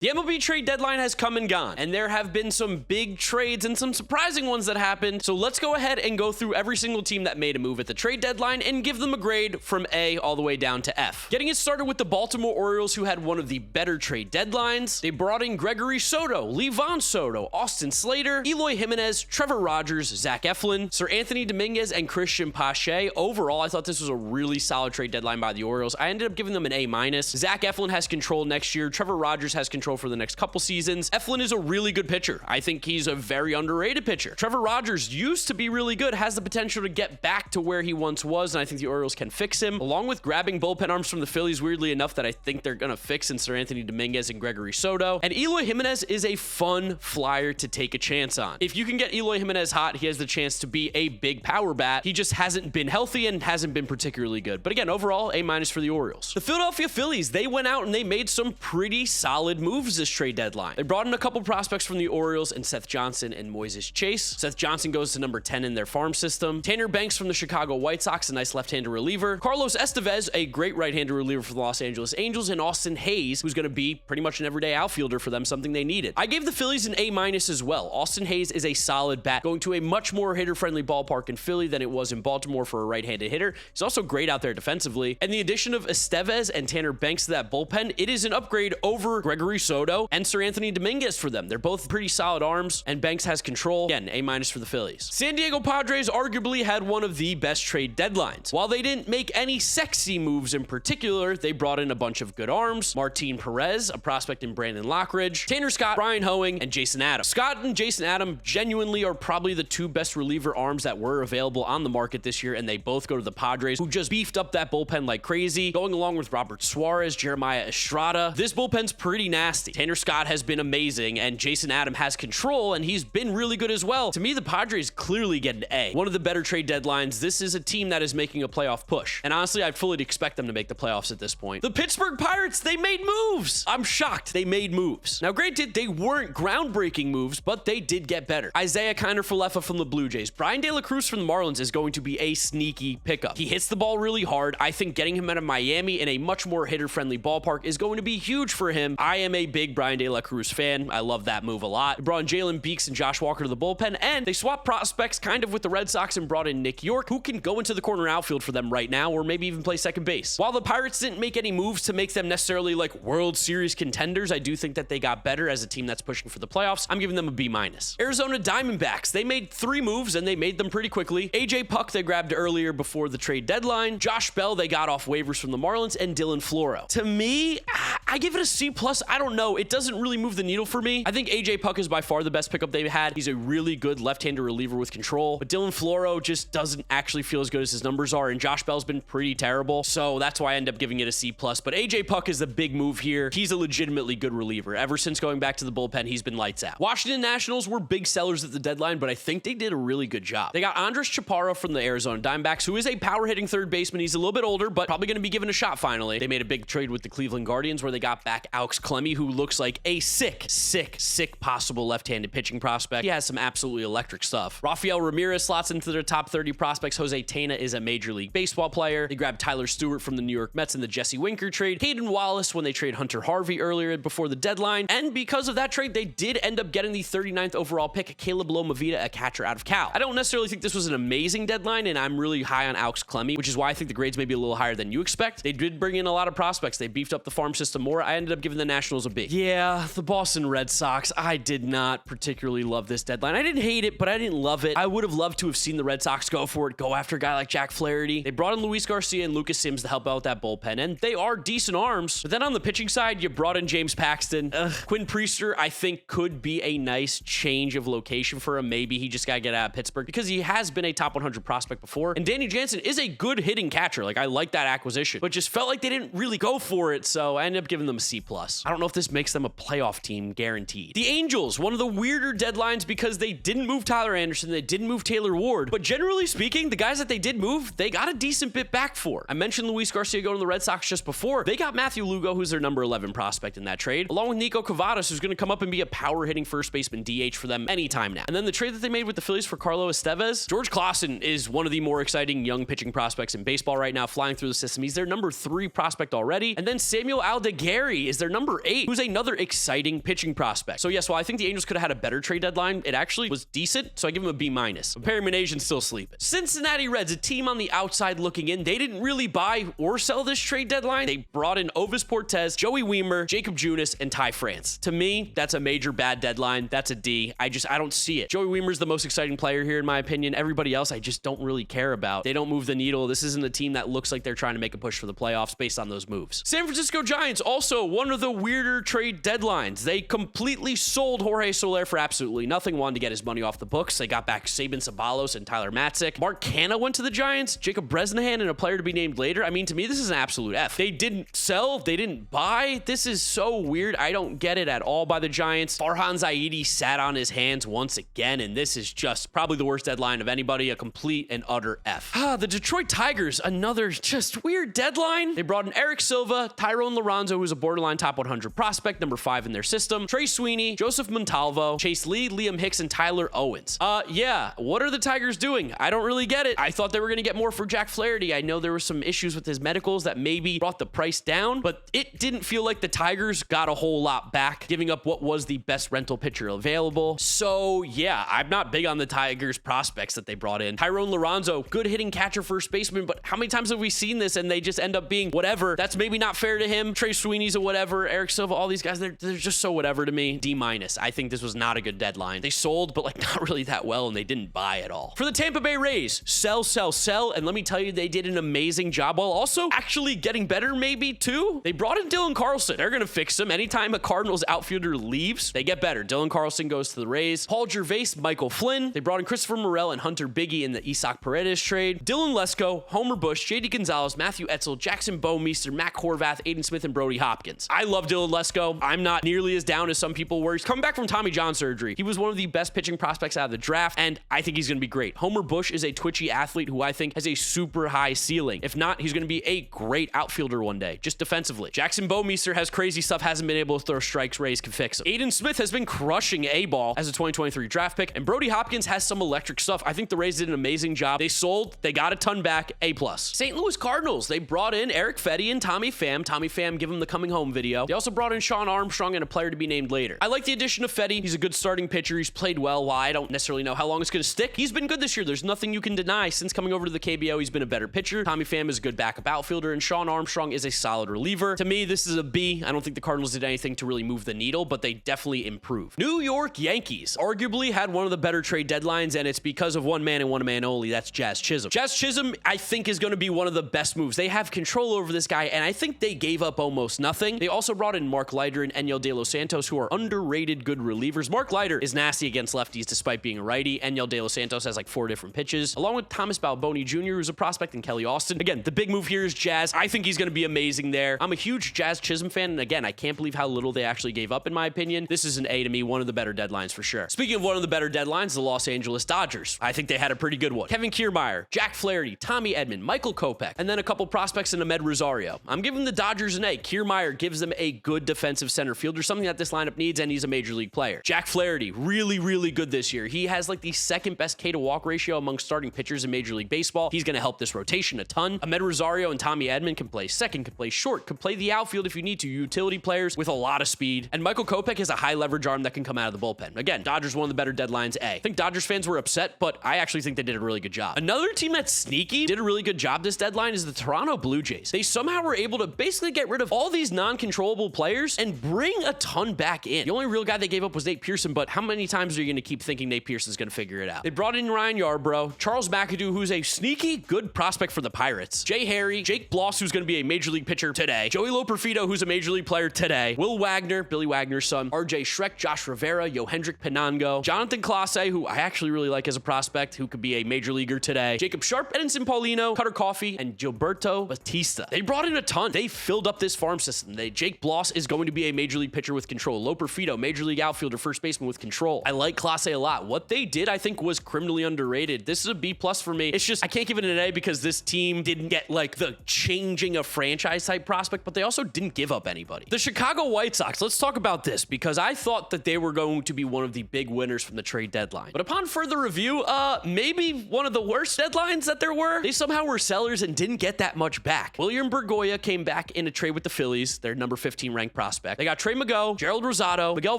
The MLB trade deadline has come and gone, and there have been some big trades and some surprising ones that happened. So let's go ahead and go through every single team that made a move at the trade deadline and give them a grade from A all the way down to F. Getting it started with the Baltimore Orioles, who had one of the better trade deadlines. They brought in Gregory Soto, Livan Soto, Austin Slater, Eloy Jimenez, Trevor Rogers, Zach Eflin, Sir Anthony Dominguez, and Christian Pache. Overall, I thought this was a really solid trade deadline by the Orioles. I ended up giving them an A-. Zach Eflin has control next year. Trevor Rogers has control for the next couple seasons. Eflin is a really good pitcher. I think he's a very underrated pitcher. Trevor Rogers used to be really good, has the potential to get back to where he once was, and I think the Orioles can fix him, along with grabbing bullpen arms from the Phillies, weirdly enough, that I think they're going to fix in Sir Anthony Dominguez and Gregory Soto. And Eloy Jimenez is a fun flyer to take a chance on. If you can get Eloy Jimenez hot, he has the chance to be a big power bat. He just hasn't been healthy and hasn't been particularly good. But again, overall, A- for the Orioles. The Philadelphia Phillies, they went out and they made some pretty solid moves this trade deadline. They brought in a couple prospects from the Orioles and Seth Johnson and Moises Chase. Seth Johnson goes to number 10 in their farm system. Tanner Banks from the Chicago White Sox, a nice left-handed reliever. Carlos Estevez, a great right-handed reliever for the Los Angeles Angels. And Austin Hayes, who's going to be pretty much an everyday outfielder for them, something they needed. I gave the Phillies an A- as well. Austin Hayes is a solid bat, going to a much more hitter-friendly ballpark in Philly than it was in Baltimore for a right-handed hitter. He's also great out there defensively. And the addition of Estevez and Tanner Banks to that bullpen, it is an upgrade over Gregory Soto and Sir Anthony Dominguez for them. They're both pretty solid arms, and Banks has control. Again, A- for the Phillies. San Diego Padres arguably had one of the best trade deadlines. While they didn't make any sexy moves in particular, they brought in a bunch of good arms. Martin Perez, a prospect in Brandon Lockridge, Tanner Scott, Brian Hoeing, and Jason Adams. Scott and Jason Adams genuinely are probably the two best reliever arms that were available on the market this year, and they both go to the Padres, who just beefed up that bullpen like crazy, going along with Robert Suarez, Jeremiah Estrada. This bullpen's pretty nasty. Tanner Scott has been amazing, and Jason Adams has control, and he's been really good as well. To me, the Padres clearly get an A. One of the better trade deadlines. This is a team that is making a playoff push, and honestly, I fully expect them to make the playoffs at this point. The Pittsburgh Pirates, they made moves. I'm shocked they made moves. Now, granted, they weren't groundbreaking moves, but they did get better. Isaiah Kiner-Falefa from the Blue Jays. Brian De La Cruz from the Marlins is going to be a sneaky pickup. He hits the ball really hard. I think getting him out of Miami in a much more hitter-friendly ballpark is going to be huge for him. I am a big Brian De La Cruz fan. I love that move a lot. They brought in Jalen Beeks and Josh Walker to the bullpen, and they swapped prospects kind of with the Red Sox and brought in Nick York, who can go into the corner outfield for them right now, or maybe even play second base. While the Pirates didn't make any moves to make them necessarily like World Series contenders, I do think that they got better as a team that's pushing for the playoffs. I'm giving them a B-. Arizona Diamondbacks, they made 3 moves and they made them pretty quickly. AJ Puck they grabbed earlier before the trade deadline. Josh Bell they got off waivers from the Marlins, and Dylan Floro. To me, I give it a C+. I don't know. It doesn't really move the needle for me. I think AJ Puck is by far the best pickup they've had. He's a really good left-handed reliever with control, but Dylan Floro just doesn't actually feel as good as his numbers are, and Josh Bell's been pretty terrible, so that's why I end up giving it a C+. But AJ Puck is the big move here. He's a legitimately good reliever. Ever since going back to the bullpen, he's been lights out. Washington Nationals were big sellers at the deadline, but I think they did a really good job. They got Andres Chaparro from the Arizona Diamondbacks, who is a power-hitting third baseman. He's a little bit older, but probably going to be given a shot finally. They made a big trade with the Cleveland Guardians where they got back Alex Clemmie, who looks like a sick possible left-handed pitching prospect. He has some absolutely electric stuff. Rafael Ramirez slots into their top 30 prospects. Jose Tena is a Major League Baseball player. They grabbed Tyler Stewart from the New York Mets in the Jesse Winker trade. Hayden Wallace when they trade Hunter Harvey earlier before the deadline. And because of that trade, they did end up getting the 39th overall pick, Caleb Lomavita, a catcher out of Cal. I don't necessarily think this was an amazing deadline, and I'm really high on Alex Clemmie, which is why I think the grades may be a little higher than you expect. They did bring in a lot of prospects. They beefed up the farm system more. I ended up giving the Nationals a B. Yeah, the Boston Red Sox, I did not particularly love this deadline. I didn't hate it, but I didn't love it. I would have loved to have seen the Red Sox go for it, go after a guy like Jack Flaherty. They brought in Luis Garcia and Lucas Sims to help out that bullpen, and they are decent arms. But then on the pitching side, you brought in James Paxton. Quinn Priester, I think, could be a nice change of location for him. Maybe he just got to get out of Pittsburgh because he has been a top 100 prospect before. And Danny Jansen is a good hitting catcher. Like, I like that acquisition, but just felt like they didn't really go for it, so I ended up giving them a C+. I don't know if this makes them a playoff team guaranteed. The Angels, one of the weirder deadlines because they didn't move Tyler Anderson, they didn't move Taylor Ward, but generally speaking, the guys that they did move, they got a decent bit back for. I mentioned Luis Garcia going to the Red Sox just before. They got Matthew Lugo, who's their number 11 prospect in that trade, along with Nico Cavadas, who's going to come up and be a power-hitting first baseman DH for them anytime now. And then the trade that they made with the Phillies for Carlos Estevez, George Clausen is one of the more exciting young pitching prospects in baseball right now, flying through the system. He's their number 3 prospect already. And then Samuel Aldeguer Gary is their number 8, who's another exciting pitching prospect. So yes, while I think the Angels could have had a better trade deadline, it actually was decent, so I give him a B-. Perry Minasian's still sleeping. Cincinnati Reds, a team on the outside looking in. They didn't really buy or sell this trade deadline. They brought in Ovis Portez, Joey Wiemer, Jacob Junis, and Ty France. To me, that's a major bad deadline. That's a D. I don't see it. Joey Wiemer's the most exciting player here, in my opinion. Everybody else, I just don't really care about. They don't move the needle. This isn't a team that looks like they're trying to make a push for the playoffs based on those moves. San Francisco Giants, also one of the weirder trade deadlines. They completely sold Jorge Soler for absolutely nothing, wanted to get his money off the books. They got back Sabin Sabalos and Tyler Matzik. Mark Canha went to the Giants, Jacob Bresnahan, and a player to be named later. I mean, to me, this is an absolute F. They didn't sell, they didn't buy. This is so weird. I don't get it at all by the Giants. Farhan Zaidi sat on his hands once again, and this is just probably the worst deadline of anybody, a complete and utter F. The Detroit Tigers, another just weird deadline. They brought in Eric Silva, Tyrone Lorenzo, who's a borderline top 100 prospect, number 5 in their system, Trey Sweeney, Joseph Montalvo, Chase Lee, Liam Hicks, and Tyler Owens. Yeah, what are the Tigers doing? I don't really get it. I thought they were going to get more for Jack Flaherty. I know there were some issues with his medicals that maybe brought the price down, but it didn't feel like the Tigers got a whole lot back, giving up what was the best rental pitcher available. So yeah, I'm not big on the Tigers prospects that they brought in. Tyrone Lorenzo, good hitting catcher, first baseman, but how many times have we seen this and they just end up being whatever? That's maybe not fair to him. Trey Sweeney's a whatever. Eric Silva, all these guys, they're just so whatever to me. D-. I think this was not a good deadline. They sold, but like not really that well, and they didn't buy at all. For the Tampa Bay Rays, sell, and let me tell you, they did an amazing job while also actually getting better maybe too. They brought in Dylan Carlson. They're gonna fix him. Anytime a Cardinals outfielder leaves, they get better. Dylan Carlson goes to the Rays. Paul Gervais, Michael Flynn. They brought in Christopher Morel and Hunter Biggie in the Isaac Paredes trade. Dylan Lesko, Homer Bush, JD Gonzalez, Matthew Etzel, Jackson Bowmeister, Matt Horvath, Aiden Smith, and Brody Hopkins. I love Dylan Lesko. I'm not nearly as down as some people were. He's coming back from Tommy John surgery. He was one of the best pitching prospects out of the draft, and I think he's going to be great. Homer Bush is a twitchy athlete who I think has a super high ceiling. If not, he's going to be a great outfielder one day, just defensively. Jackson Bowmeister has crazy stuff, hasn't been able to throw strikes. Rays can fix him. Aiden Smith has been crushing A-ball as a 2023 draft pick, and Brody Hopkins has some electric stuff. I think the Rays did an amazing job. They sold, they got a ton back, A+. St. Louis Cardinals, they brought in Eric Fetty and Tommy Pham. Tommy Pham, give him the coming home video. They also brought in Sean Armstrong and a player to be named later. I like the addition of Fetty. He's a good starting pitcher. He's played well. While I don't necessarily know how long it's going to stick, he's been good this year. There's nothing you can deny. Since coming over to the KBO, he's been a better pitcher. Tommy Pham is a good backup outfielder, and Sean Armstrong is a solid reliever. To me, this is a B. I don't think the Cardinals did anything to really move the needle, but they definitely improved. New York Yankees arguably had one of the better trade deadlines, and it's because of one man and one man only. That's Jazz Chisholm. Jazz Chisholm, I think, is going to be one of the best moves. They have control over this guy, and I think they gave up almost nothing. They also brought in Mark Leiter and Enyel De Los Santos, who are underrated good relievers. Mark Leiter is nasty against lefties despite being a righty. Enyel De Los Santos has like 4 different pitches, along with Thomas Balboni Jr., who's a prospect, and Kelly Austin. Again, the big move here is Jazz. I think he's going to be amazing there. I'm a huge Jazz Chisholm fan, and again, I can't believe how little they actually gave up, in my opinion. This is an A to me, one of the better deadlines for sure. Speaking of one of the better deadlines, the Los Angeles Dodgers. I think they had a pretty good one. Kevin Kiermaier, Jack Flaherty, Tommy Edman, Michael Kopech, and then a couple prospects in Ahmed Rosario. I'm giving the Dodgers an A. Kiermaier gives them a good defensive center fielder, something that this lineup needs, and he's a major league player. Jack Flaherty, really good this year. He has like the second best K to walk ratio among starting pitchers in Major League Baseball. He's going to help this rotation a ton. Ahmed Rosario and Tommy Edman can play second, can play short, can play the outfield if you need to. Utility players with a lot of speed. And Michael Kopech has a high leverage arm that can come out of the bullpen. Again, Dodgers, one of the better deadlines, A. I think Dodgers fans were upset, but I actually think they did a really good job. Another team that's sneaky, did a really good job this deadline, is the Toronto Blue Jays. They somehow were able to basically get rid of all these non-controllable players and bring a ton back in. The only real guy they gave up was Nate Pearson, but how many times are you going to keep thinking Nate Pearson's going to figure it out? They brought in Ryan Yarbrough, Charles McAdoo, who's a sneaky good prospect for the Pirates, Jay Harry, Jake Bloss, who's going to be a major league pitcher today, Joey Loperfido, who's a major league player today, Will Wagner, Billy Wagner's son, RJ Schreck, Josh Rivera, Yohendrick Pinango, Jonathan Clase, who I actually really like as a prospect, who could be a major leaguer today, Jacob Sharp, Edinson Paulino, Cutter Coffey, and Gilberto Batista. They brought in a ton. They filled up this farm system. Jake Bloss is going to be a major league pitcher with control. Loperfido, major league outfielder, first baseman with control. I like Clase a lot. What they did, I think, was criminally underrated. This is a B+ for me. It's just, I can't give it an A because this team didn't get like the changing a franchise type prospect, but they also didn't give up anybody. The Chicago White Sox, let's talk about this because I thought that they were going to be one of the big winners from the trade deadline. But upon further review, maybe one of the worst deadlines that there were. They somehow were sellers and didn't get that much back. William Bergoya came back in a trade with the Phillies. Phillies, their number 15 ranked prospect. They got Trey Mago, Gerald Rosado, Miguel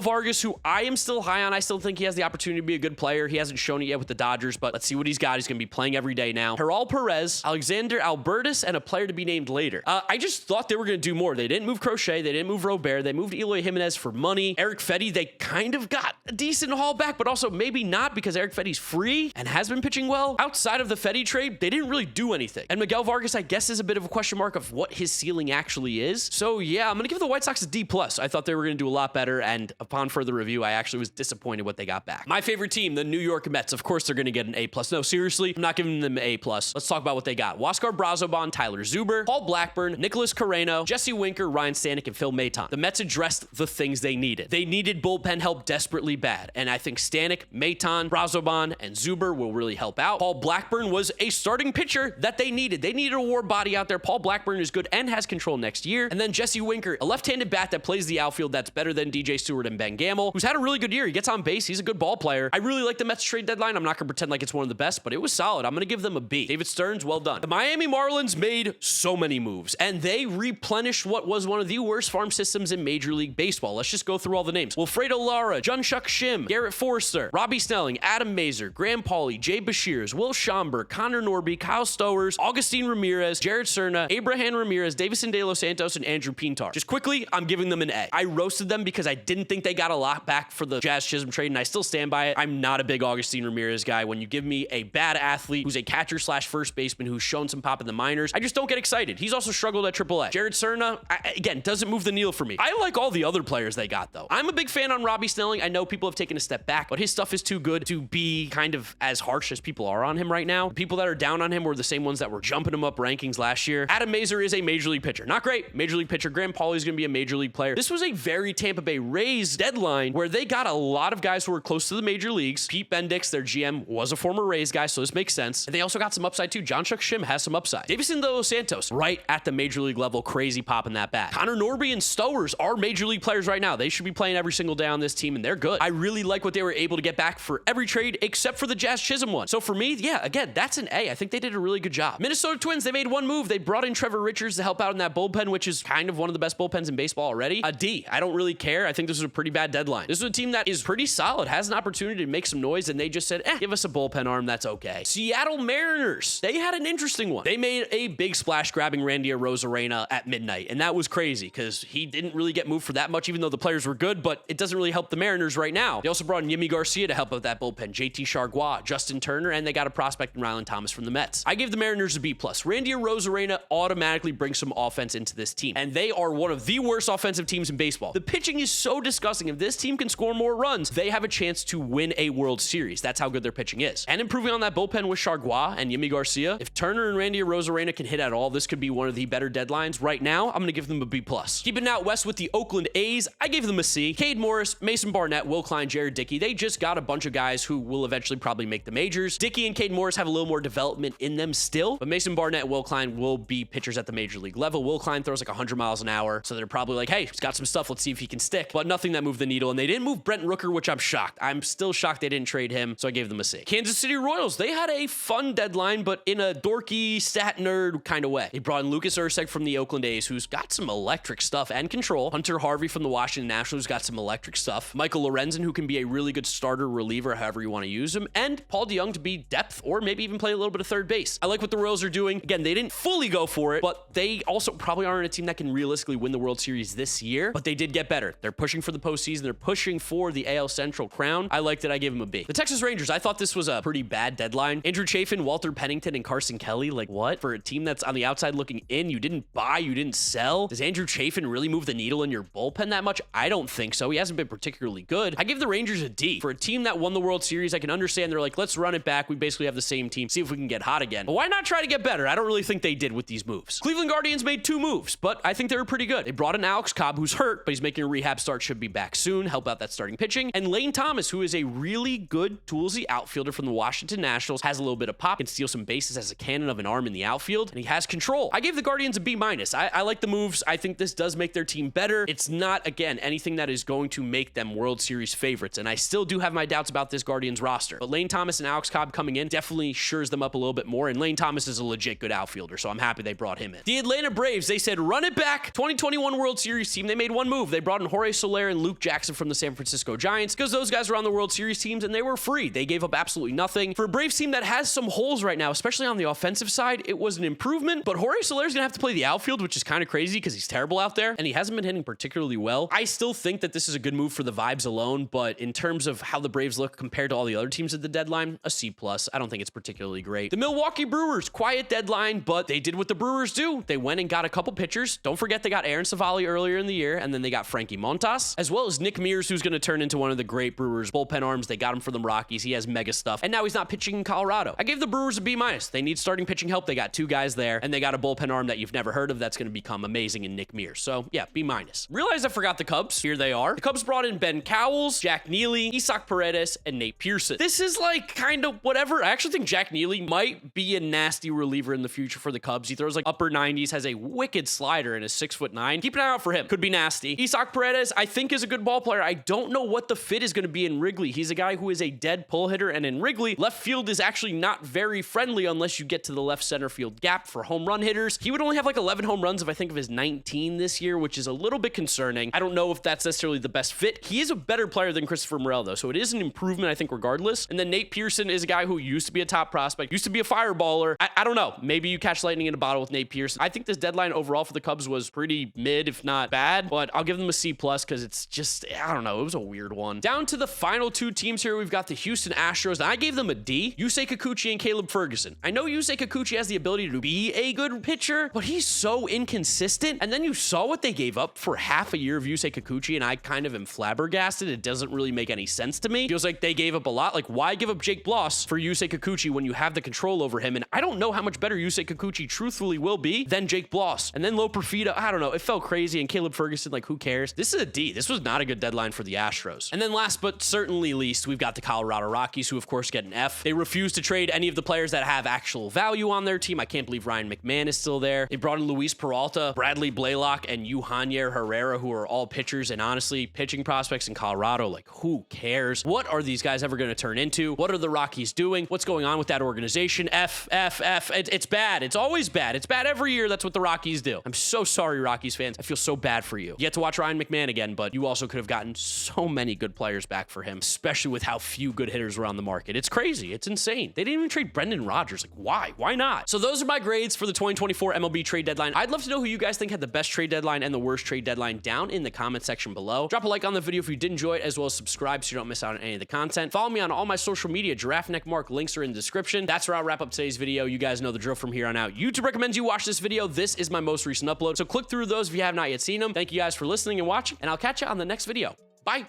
Vargas, who I am still high on. I still think he has the opportunity to be a good player. He hasn't shown it yet with the Dodgers, but let's see what he's got. He's going to be playing every day now. Gerald Perez, Alexander Albertus, and a player to be named later. I just thought they were going to do more. They didn't move Crochet. They didn't move Robert. They moved Eloy Jimenez for money. Eric Fetty, they kind of got a decent haul back, but also maybe not because Eric Fetty's free and has been pitching well. Outside of the Fetty trade, they didn't really do anything. And Miguel Vargas, I guess, is a bit of a question mark of what his ceiling actually is. So yeah, I'm going to give the White Sox a D+. I thought they were going to do a lot better, and upon further review, I actually was disappointed what they got back. My favorite team, the New York Mets, of course they're going to get an A+. No, seriously, I'm not giving them an A+. Let's talk about what they got. Huascar Brazoban, Tyler Zuber, Paul Blackburn, Nicholas Carreno, Jesse Winker, Ryan Stanek, and Phil Maton. The Mets addressed the things they needed. They needed bullpen help desperately bad, and I think Stanek, Maton, Brazoban, and Zuber will really help out. Paul Blackburn was a starting pitcher that they needed. They needed a war body out there. Paul Blackburn is good and has control next year. And then Jesse Winker, a left-handed bat that plays the outfield that's better than DJ Stewart and Ben Gamble, who's had a really good year. He gets on base. He's a good ball player. I really like the Mets trade deadline. I'm not going to pretend like it's one of the best, but it was solid. I'm going to give them a B. David Stearns, well done. The Miami Marlins made so many moves, and they replenished what was one of the worst farm systems in Major League Baseball. Let's just go through all the names. Wilfredo Lara, Jun-Shuck Shim, Garrett Forster, Robbie Snelling, Adam Mazer, Graham Pauley, Jay Bashirs, Will Schomburg, Connor Norby, Kyle Stowers, Augustine Ramirez, Jared Cerna, Abraham Ramirez, Davison De Los Santos, and Andrew Pintar. Just quickly, I'm giving them an A. I roasted them because I didn't think they got a lot back for the Jazz Chisholm trade, and I still stand by it. I'm not a big Augustine Ramirez guy. When you give me a bad athlete who's a catcher slash first baseman who's shown some pop in the minors, I just don't get excited. He's also struggled at AAA. Jared Cerna, again, doesn't move the needle for me. I like all the other players they got, though. I'm a big fan on Robbie Snelling. I know people have taken a step back, but his stuff is too good to be kind of as harsh as people are on him right now. The people that are down on him were the same ones that were jumping him up rankings last year. Adam Mazer is a major league pitcher. Not great, major league pitcher. Graham Pauley is going to be a major league player. This was a very Tampa Bay Rays deadline where they got a lot of guys who were close to the major leagues. Pete Bendix, their GM, was a former Rays guy, so this makes sense. And they also got some upside too. Jun-Shuck Shim has some upside. Davison De Los Santos, right at the major league level, crazy pop in that bat. Connor Norby and Stowers are major league players right now. They should be playing every single day on this team, and they're good. I really like what they were able to get back for every trade except for the Jazz Chisholm one. So for me, yeah, again, that's an A. I think they did a really good job. Minnesota Twins, they made one move. They brought in Trevor Richards to help out in that bullpen, which is kind of one of the best bullpens in baseball already. A D. I don't really care. I think this was a pretty bad deadline. This was a team that is pretty solid, has an opportunity to make some noise, and they just said, give us a bullpen arm. That's okay. Seattle Mariners, they had an interesting one. They made a big splash grabbing Randy Arozarena at midnight, and that was crazy because he didn't really get moved for that much, even though the players were good, but it doesn't really help the Mariners right now. They also brought in Yimi Garcia to help out that bullpen, JT Chargois, Justin Turner, and they got a prospect in Ryland Thomas from the Mets. I gave the Mariners a B+. Randy Arozarena automatically brings some offense into this team, and they are one of the worst offensive teams in baseball. The pitching is so disgusting. If this team can score more runs, they have a chance to win a World Series. That's how good their pitching is. And improving on that bullpen with Chargois and Yimi Garcia, if Turner and Randy Arozarena can hit at all, this could be one of the better deadlines. Right now, I'm going to give them a B+. Keeping out west with the Oakland A's, I gave them a C. Cade Morris, Mason Barnett, Will Klein, Jared Dickey, they just got a bunch of guys who will eventually probably make the majors. Dickey and Cade Morris have a little more development in them still, but Mason Barnett and Will Klein will be pitchers at the major league level. Will Klein throws like 100 miles an hour, so they're probably like, hey, he's got some stuff, let's see if he can stick, but nothing that moved the needle. And they didn't move Brent Rooker, which I'm shocked. I'm still shocked they didn't trade him, so I gave them a C. Kansas City Royals, they had a fun deadline, but in a dorky, stat nerd kind of way. They brought in Lucas Ursek from the Oakland A's, who's got some electric stuff and control. Hunter Harvey from the Washington Nationals, who's got some electric stuff. Michael Lorenzen, who can be a really good starter reliever, however you want to use him. And Paul DeYoung to be depth or maybe even play a little bit of third base. I like what the Royals are doing. Again, they didn't fully go for it, but they also probably aren't a team that can realistically win the World Series this year, but they did get better. They're pushing for the postseason. They're pushing for the AL Central crown. I liked it. I gave them a B. The Texas Rangers, I thought this was a pretty bad deadline. Andrew Chafin, Walter Pennington, and Carson Kelly, like what? For a team that's on the outside looking in, you didn't buy, you didn't sell. Does Andrew Chafin really move the needle in your bullpen that much? I don't think so. He hasn't been particularly good. I give the Rangers a D. For a team that won the World Series, I can understand they're like, let's run it back. We basically have the same team. See if we can get hot again. But why not try to get better? I don't really think they did with these moves. Cleveland Guardians made 2 moves, but I think they were pretty good. They brought in Alex Cobb, who's hurt, but he's making a rehab start, should be back soon, help out that starting pitching. And Lane Thomas, who is a really good toolsy outfielder from the Washington Nationals, has a little bit of pop, can steal some bases, has a cannon of an arm in the outfield, and he has control. I gave the Guardians a B-. I like the moves. I think this does make their team better. It's not, again, anything that is going to make them World Series Series favorites, and I still do have my doubts about this Guardians roster. But Lane Thomas and Alex Cobb coming in definitely shores them up a little bit more, and Lane Thomas is a legit good outfielder, so I'm happy they brought him in. The Atlanta Braves, they said, run it back. 2021 World Series team, they made one move. They brought in Jorge Soler and Luke Jackson from the San Francisco Giants because those guys were on the World Series teams and they were free. They gave up absolutely nothing. For a Braves team that has some holes right now, especially on the offensive side, it was an improvement, but Jorge Soler's gonna have to play the outfield, which is kind of crazy because he's terrible out there, and he hasn't been hitting particularly well. I still think that this is a good move for the vibes alone, but in terms of how the Braves look compared to all the other teams at the deadline, a C+. I don't think it's particularly great. The Milwaukee Brewers, quiet deadline, but they did what the Brewers do. They went and got a couple pitchers. Don't forget they got Aaron Savali earlier in the year, and then they got Frankie Montas, as well as Nick Mears, who's going to turn into one of the great Brewers bullpen arms. They got him for the Rockies. He has mega stuff, and now he's not pitching in Colorado. I gave the Brewers a B-. They need starting pitching help. They got two guys there, and they got a bullpen arm that you've never heard of that's going to become amazing in Nick Mears. So yeah, B-. Realize I forgot the Cubs. Here they are. The Cubs brought in Ben Cowles, Jack Neely, Isaac Paredes, and Nate Pearson. This is like kind of whatever. I actually think Jack Neely might be a nasty reliever in the future for the Cubs. He throws like upper 90s, has a wicked slider, and is 6'9". Keep an eye out for him. Could be nasty. Isaac Paredes, I think, is a good ball player. I don't know what the fit is going to be in Wrigley. He's a guy who is a dead pull hitter, and in Wrigley, left field is actually not very friendly unless you get to the left center field gap for home run hitters. He would only have like 11 home runs if I think of his 19 this year, which is a little bit concerning. I don't know if that's necessarily the best fit. He is a better player than Christopher Morel, though, so it is an improvement, I think, regardless. And then Nate Pearson is a guy who used to be a top prospect, used to be a fireballer. I don't know. Maybe you catch lightning in a bottle with Nate Pearson. I think this deadline overall for the Cubs was pretty mid, if not bad, but I'll give them a C+ because it's just, I don't know, it was a weird one. Down to the final two teams here, we've got the Houston Astros, and I gave them a D. Yusei Kikuchi and Caleb Ferguson. I know Yusei Kikuchi has the ability to be a good pitcher, but he's so inconsistent. And then you saw what they gave up for half a year of Yusei Kikuchi, and I kind of am flabbergasted. It doesn't really make any sense to me. Feels like they gave up a lot. Like, why give up Jake Bloss for Yusei Kikuchi when you have the control over him? And I don't know how much better Yusei Kikuchi truthfully will be than Jake Bloss. And then Lo Perfida, I don't know. It felt crazy. And Caleb Ferguson, like, who cares? This is a D. This was not a good deadline for the Astros. And then last but certainly least, we've got the Colorado Rockies, who of course get an F. They refuse to trade any of the players that have actual value on their team. I can't believe Ryan McMahon is still there. They brought in Luis Peralta, Bradley Blaylock, and Yuhanier Herrera, who are all pitchers, and honestly, pitching prospects in Colorado. Like, who cares? What are these guys ever going to turn into? What are the Rockies doing? What's going on with that organization? F. It's bad. It's always bad. It's bad every year. That's what the Rockies do. I'm so sorry, Rockies fans. I feel so bad for you. You get to watch Ryan McMahon again, but you also could have gotten so many good players back for him, especially with how few good hitters were on the market. It's crazy. It's insane. They didn't even trade Brendan Rodgers. Like, why? Why not? So those are my grades for the 2024 MLB trade deadline. I'd love to know who you guys think had the best trade deadline and the worst trade deadline down in the comment section below. Drop a like on the video if you did enjoy it, as well as subscribe so you don't miss out on any of the content. Follow me on all my social media. GiraffeNeckMarc links are in the description. That's where I'll wrap up today's video. You guys know the drill from here on out. YouTube recommends you watch this video. This is my most recent upload, so click through those if you have not yet seen them. Thank you guys for listening and watching, and I'll catch you on the next video. Bye.